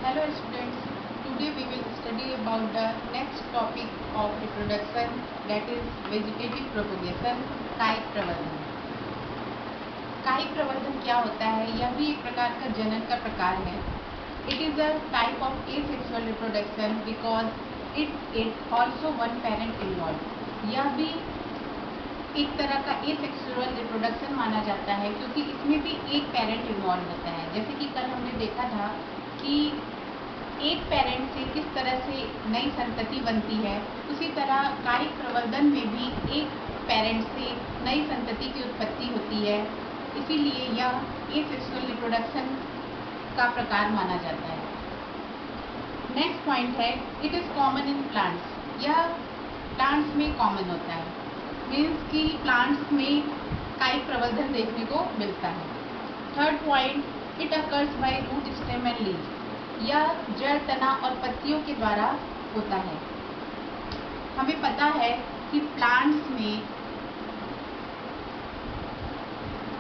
Hello students, today we will study about the next topic of reproduction, that is vegetative propagation, कायिक प्रवर्धन। कायिक प्रवर्धन क्या होता है? यह भी एक प्रकार का जनन का प्रकार है। It is a type of asexual reproduction because it also one parent involved। यह भी एक तरह का एसेक्सुअल रिप्रोडक्शन माना जाता है क्योंकि इसमें भी एक पेरेंट इन्वॉल्व होता है। जैसे कि कल हमने देखा था कि एक पेरेंट से किस तरह से नई संतति बनती है, उसी तरह कायिक प्रवर्धन में भी एक पेरेंट से नई संतति की उत्पत्ति होती है। इसीलिए यह एसेक्सुअल रिप्रोडक्शन का प्रकार माना जाता है। नेक्स्ट पॉइंट है, it is common in plants. यह प्लांट्स में कॉमन होता है, मीन्स कि प्लांट्स में कायिक प्रवर्धन देखने को मिलता है। Third point, it occurs by root, stem and leaves. यह जड़, तना और पत्तियों के द्वारा होता है। हमें पता है कि प्लांट्स में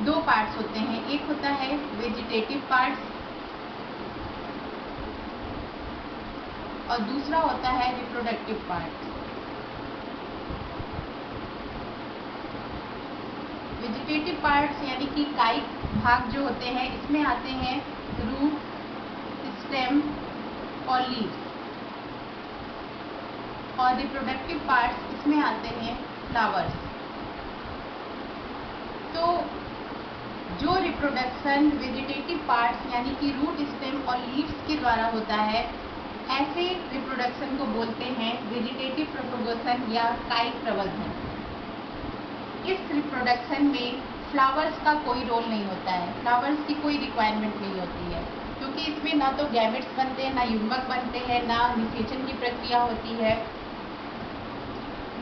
दो पार्ट्स होते हैं, एक होता है वेजिटेटिव पार्ट्स और दूसरा होता है रिप्रोडक्टिव पार्ट। वेजिटेटिव पार्ट्स यानी कि कायिक भाग जो होते हैं, इसमें आते हैं रूट, स्टेम और लीव्स, और रिप्रोडक्टिव पार्ट्स इसमें आते हैं फ्लावर्स। तो जो रिप्रोडक्शन वेजिटेटिव पार्ट्स यानी कि रूट, स्टेम और लीव्स के द्वारा होता है, ऐसे रिप्रोडक्शन को बोलते हैं वेजिटेटिव प्रोपगेशन या कायिक प्रवर्धन। इस रिप्रोडक्शन में फ्लावर्स का कोई रोल नहीं होता है, फ्लावर्स की कोई रिक्वायरमेंट नहीं होती है क्योंकि इसमें ना तो गैमेट्स बनते हैं, ना युग्मक बनते हैं, ना निषेचन की प्रक्रिया होती है।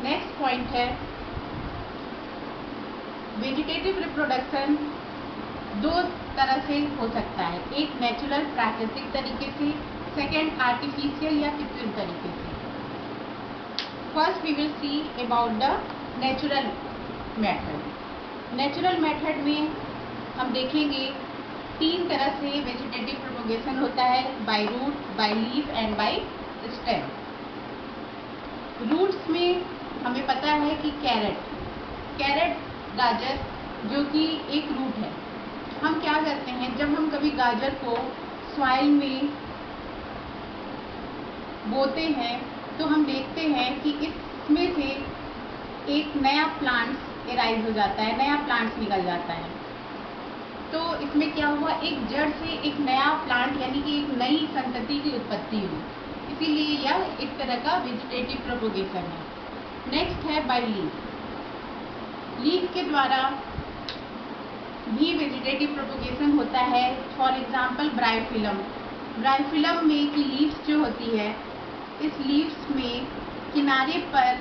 नेक्स्ट पॉइंट है, वेजिटेटिव रिप्रोडक्शन दो तरह से हो सकता है, एक नेचुरल प्राकृतिक तरीके से, सेकेंड आर्टिफिशियल या कृत्रिम तरीके से। First we will see about the natural method. Natural method में हम देखेंगे तीन तरह से वेजिटेटिव प्रोपगेशन होता है, by root, by leaf and by stem. Roots में हमें पता है कि कैरेट गाजर जो कि एक रूट है। हम क्या करते हैं, जब हम कभी गाजर को सॉइल में बोते हैं तो हम देखते हैं कि इसमें से एक नया प्लांट एराइज हो जाता है, नया प्लांट निकल जाता है। तो इसमें क्या हुआ, एक जड़ से एक नया प्लांट यानी कि एक नई संतति की उत्पत्ति हुई, इसीलिए यह एक तरह का वेजिटेटिव प्रोपगेशन है। नेक्स्ट है बाय लीफ। लीफ के द्वारा भी वेजिटेटिव प्रोपगेशन होता है। फॉर एग्जांपल ब्रायोफिलम में की लीव्स जो होती है, इस लीव्स में किनारे पर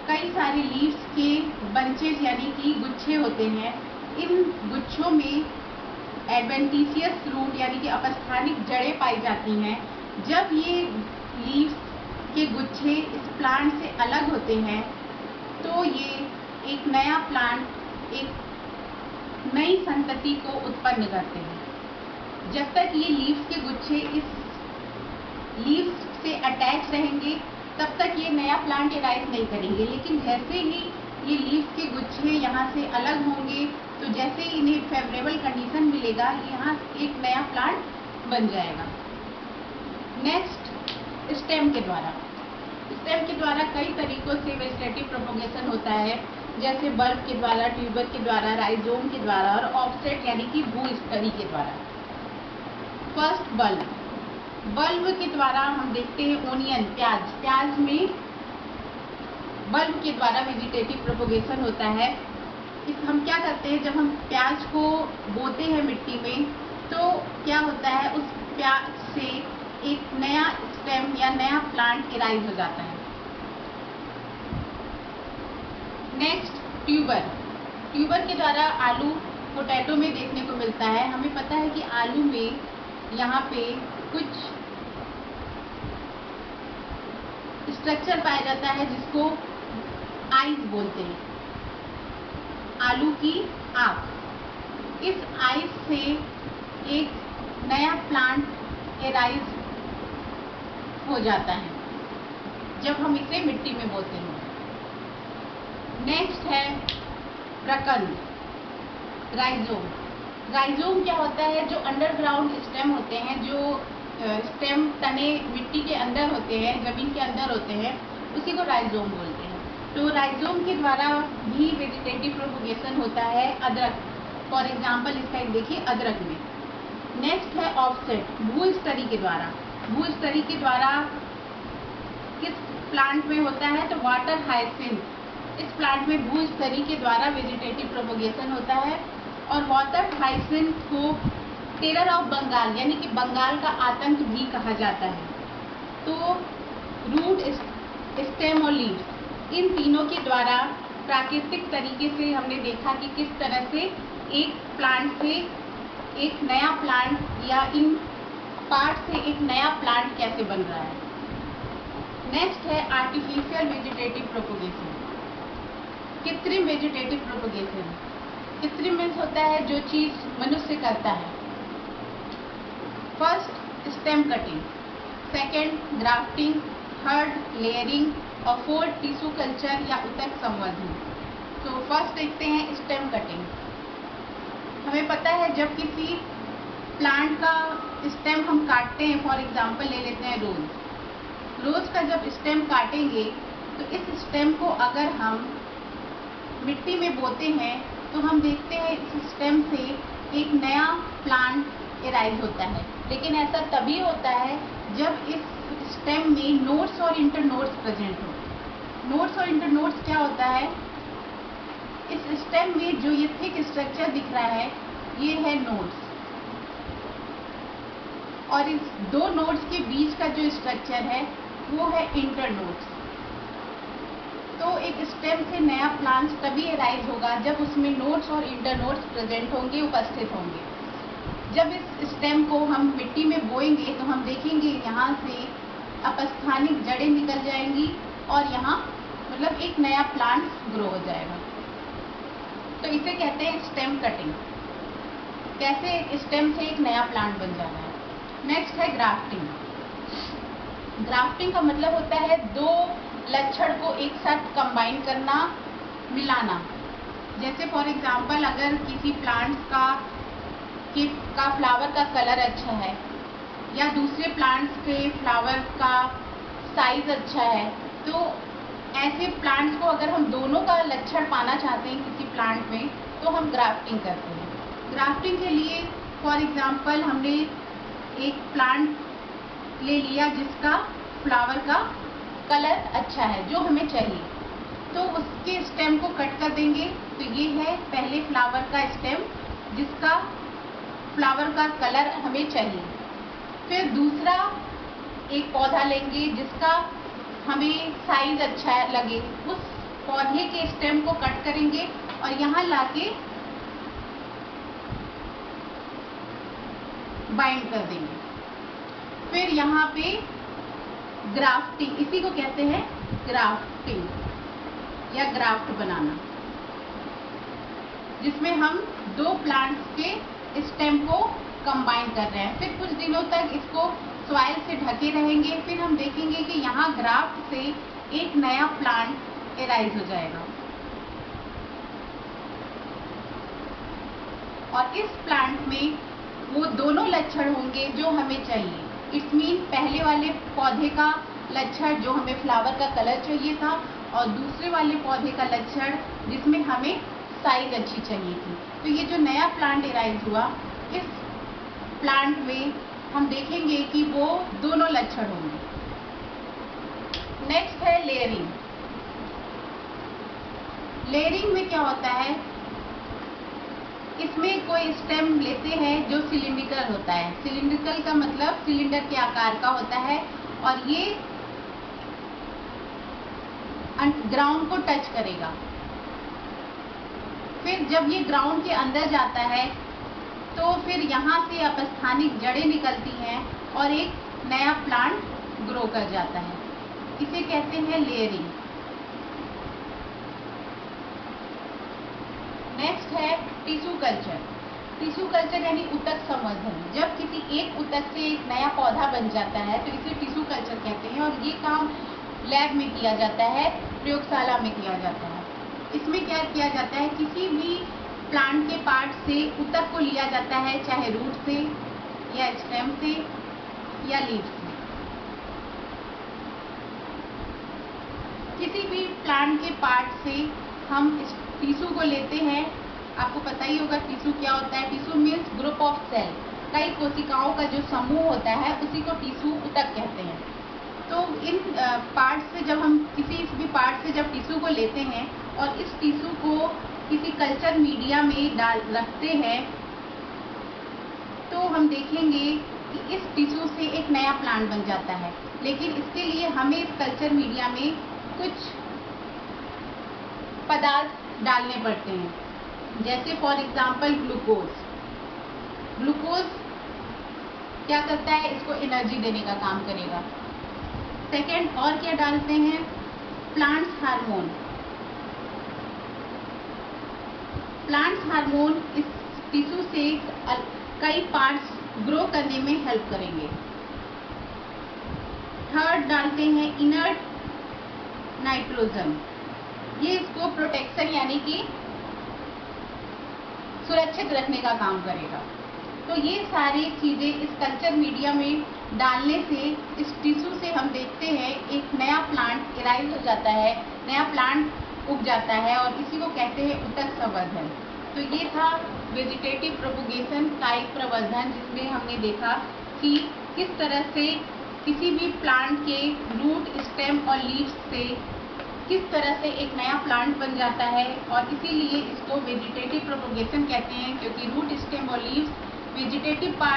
कई सारे लीव्स के बंचेज यानी कि गुच्छे होते हैं। इन गुच्छों में एडवेंटिशियस रूट यानी कि अपस्थानिक जड़ें पाई जाती हैं। जब ये लीव्स के गुच्छे इस प्लांट से अलग होते हैं तो ये एक नया प्लांट, एक नई संतति को उत्पन्न करते हैं। जब तक ये लीव्स के गुच्छे इस लीव्स से अटैच रहेंगे तब तक ये नया प्लांट एराइज नहीं करेंगे, लेकिन जैसे ही ये लीव्स के गुच्छे यहाँ से अलग होंगे तो जैसे ही इन्हें फेवरेबल कंडीशन मिलेगा, यहाँ एक नया प्लांट बन जाएगा। नेक्स्ट स्टेम के द्वारा कई तरीकों से वेजिटेटिव प्रोपगेशन होता है, जैसे बल्ब के द्वारा, ट्यूबर के द्वारा, राइजोम के द्वारा और ऑफसेट यानी कि भूस्तरी के द्वारा। फर्स्ट बल्ब के द्वारा हम देखते हैं ओनियन, प्याज में बल्ब के द्वारा वेजिटेटिव प्रोपगेशन होता है। हम क्या करते हैं, जब हम प्याज को बोते हैं मिट्टी में तो क्या होता है, उस प्याज से एक नया स्टेम या नया प्लांट एराइज हो जाता है। नेक्स्ट ट्यूबर के द्वारा आलू, पोटैटो में देखने को मिलता है। हमें पता है कि आलू में यहाँ पे कुछ स्ट्रक्चर पाया जाता है जिसको आइज बोलते हैं, आलू की आँख। इस आइज से एक नया प्लांट एराइज हो जाता है जब हम इसे मिट्टी में बोते हैं। नेक्स्ट है प्रकंद, राइजोम। राइजोम क्या होता है? जो अंडरग्राउंड स्टेम होते हैं, जो स्टेम तने मिट्टी के अंदर होते हैं, जमीन के अंदर होते हैं, उसी को राइजोम बोलते हैं। तो राइजोम के द्वारा भी वेजिटेटिव प्रोपगेशन होता है अदरक, फॉर एग्जाम्पल इसका एक देखिए अदरक में। नेक्स्ट है ऑफसेट, भूस्तरी के द्वारा। भूस्तरी के द्वारा किस प्लांट में होता है? तो वाटर हाइसिंथ, इस प्लांट में भूस्तरी के द्वारा वेजिटेटिव प्रोपगेशन होता है। और वाटर हाइसिंथ को टेरर ऑफ बंगाल यानी कि बंगाल का आतंक भी कहा जाता है। तो रूट, स्टेम और लीव्स, इन तीनों के द्वारा प्राकृतिक तरीके से हमने देखा कि किस तरह से एक प्लांट से एक नया प्लांट या इन पार्ट से एक नया प्लांट कैसे बन रहा है। नेक्स्ट है आर्टिफिशियल वेजिटेटिव प्रोपगेशन, कृत्रिम वेजिटेटिव प्रोपगेशन। कृत्रिम मीन्स होता है जो चीज मनुष्य करता है। First stem cutting, second grafting, third layering और फोर्थ टिश्यू कल्चर या ऊतक संवर्धन। तो फर्स्ट देखते हैं स्टेम कटिंग। हमें पता है जब किसी प्लांट का स्टेम हम काटते हैं, फॉर एग्जांपल ले लेते हैं रोज। रोज का जब स्टेम काटेंगे तो इस स्टेम को अगर हम मिट्टी में बोते हैं तो हम देखते हैं इस स्टेम से एक नया प्लांट एराइज होता है। लेकिन ऐसा तभी होता है जब इस स्टेम में नोड्स और इंटरनोड्स प्रेजेंट हो। नोड्स और इंटरनोड्स क्या होता है? इस स्टेम में जो ये थिक स्ट्रक्चर दिख रहा है ये है नोड्स, और इस दो नोड्स के बीच का जो स्ट्रक्चर है वो है इंटरनोड्स। तो एक स्टेम से नया प्लांट तभी एराइज होगा जब उसमें नोड्स और इंटरनोड्स प्रेजेंट होंगे, उपस्थित होंगे। जब इस स्टेम को हम मिट्टी में बोएंगे तो हम देखेंगे यहाँ से अपस्थानिक जड़ें निकल जाएंगी और यहाँ मतलब एक नया प्लांट ग्रो हो जाएगा। तो इसे कहते हैं स्टेम कटिंग, कैसे एक स्टेम से एक नया प्लांट बन जाना है। नेक्स्ट है ग्राफ्टिंग। ग्राफ्टिंग का मतलब होता है दो लक्षण को एक साथ कंबाइन करना, मिलाना। जैसे फॉर एग्जांपल अगर किसी प्लांट्स का फ्लावर का कलर अच्छा है या दूसरे प्लांट्स के फ्लावर का साइज अच्छा है, तो ऐसे प्लांट्स को अगर हम दोनों का लक्षण पाना चाहते हैं किसी प्लांट में तो हम ग्राफ्टिंग करते हैं। ग्राफ्टिंग के लिए फॉर एग्जांपल हमने एक प्लांट ले लिया जिसका फ्लावर का कलर अच्छा है जो हमें चाहिए, तो उसके स्टेम को कट कर देंगे। तो ये है पहले फ्लावर का स्टेम जिसका फ्लावर का कलर हमें चाहिए। फिर दूसरा एक पौधा लेंगे जिसका हमें साइज अच्छा लगे, उस पौधे के स्टेम को कट करेंगे और यहाँ लाके बाइंड कर देंगे। फिर यहाँ पे ग्राफ्टिंग, इसी को कहते हैं ग्राफ्टिंग या ग्राफ्ट बनाना, जिसमें हम दो प्लांट्स के स्टेम को कंबाइन कर रहे हैं। फिर कुछ दिनों तक इसको सॉइल से ढके रहेंगे, फिर हम देखेंगे कि यहाँ ग्राफ्ट से एक नया प्लांट एराइज हो जाएगा और इस प्लांट में वो दोनों लक्षण होंगे जो हमें चाहिए। इट्स मीन पहले वाले पौधे का लक्षण जो हमें फ्लावर का कलर चाहिए था और दूसरे वाले पौधे का लक्षण जिसमें हमें साइज अच्छी चाहिए थी। तो ये जो नया प्लांट एराइज हुआ, इस प्लांट में हम देखेंगे कि वो दोनों लक्षण होंगे। नेक्स्ट है लेयरिंग। लेयरिंग में क्या होता है? इसमें कोई स्टेम लेते हैं जो सिलिंड्रिकल होता है। सिलिंड्रिकल का मतलब सिलेंडर के आकार का होता है और ये ग्राउंड को टच करेगा। फिर जब ये ग्राउंड के अंदर जाता है तो फिर यहाँ से अपस्थानिक जड़ें निकलती हैं और एक नया प्लांट ग्रो कर जाता है। इसे कहते हैं लेयरिंग। नेक्स्ट है टिश्यू कल्चर। टिश्यू कल्चर यानी ऊतक संवर्धन। जब किसी एक ऊतक से एक नया पौधा बन जाता है तो इसे टिश्यू कल्चर कहते हैं और ये काम लैब में किया जाता है, प्रयोगशाला में किया जाता है। इसमें क्या किया जाता है, किसी भी प्लांट के पार्ट से ऊतक को लिया जाता है, चाहे रूट से या स्टेम से या लीफ से। किसी भी प्लांट के पार्ट से हम इस टिश्यू को लेते हैं। आपको पता ही होगा टिश्यू क्या होता है। Tissue means group of cell, कई कोशिकाओं का जो समूह होता है उसी को टिश्यू ऊतक कहते हैं। तो इन पार्ट से जब हम किसी भी पार्ट से जब टिश्यू को लेते हैं और इस टिश्यू को किसी कल्चर मीडिया में रखते हैं तो हम देखेंगे कि इस टिश्यू से एक नया प्लांट बन जाता है। लेकिन इसके लिए हमें इस कल्चर मीडिया में कुछ पदार्थ डालने पड़ते हैं, जैसे फॉर एग्जाम्पल ग्लूकोज। ग्लूकोज क्या करता है, इसको एनर्जी देने का काम करेगा। सेकेंड और क्या डालते हैं, प्लांट्स हार्मोन। प्लांट्स हार्मोन इस टिश्यू से कई पार्ट्स ग्रो करने में हेल्प करेंगे। थर्ड डालते हैं इनर्ट नाइट्रोजन। ये इसको प्रोटेक्शन यानी कि सुरक्षित रखने का काम करेगा। तो ये सारी चीजें इस कल्चर मीडिया में डालने से इस टिश्यू से हम देखते हैं एक नया प्लांट एराइज हो जाता है, नया प्लांट उग जाता है और इसी को कहते हैं ऊतक संवर्धन। तो ये था वेजिटेटिव प्रोपगेशन, कायिक प्रवर्धन, जिसमें हमने देखा कि किस तरह से किसी भी प्लांट के रूट, स्टेम और लीव्स से किस तरह से एक नया प्लांट बन जाता है और इसीलिए इसको वेजिटेटिव प्रोपगेशन कहते हैं, क्योंकि रूट, स्टेम और लीव्स वेजिटेटिव पार्ट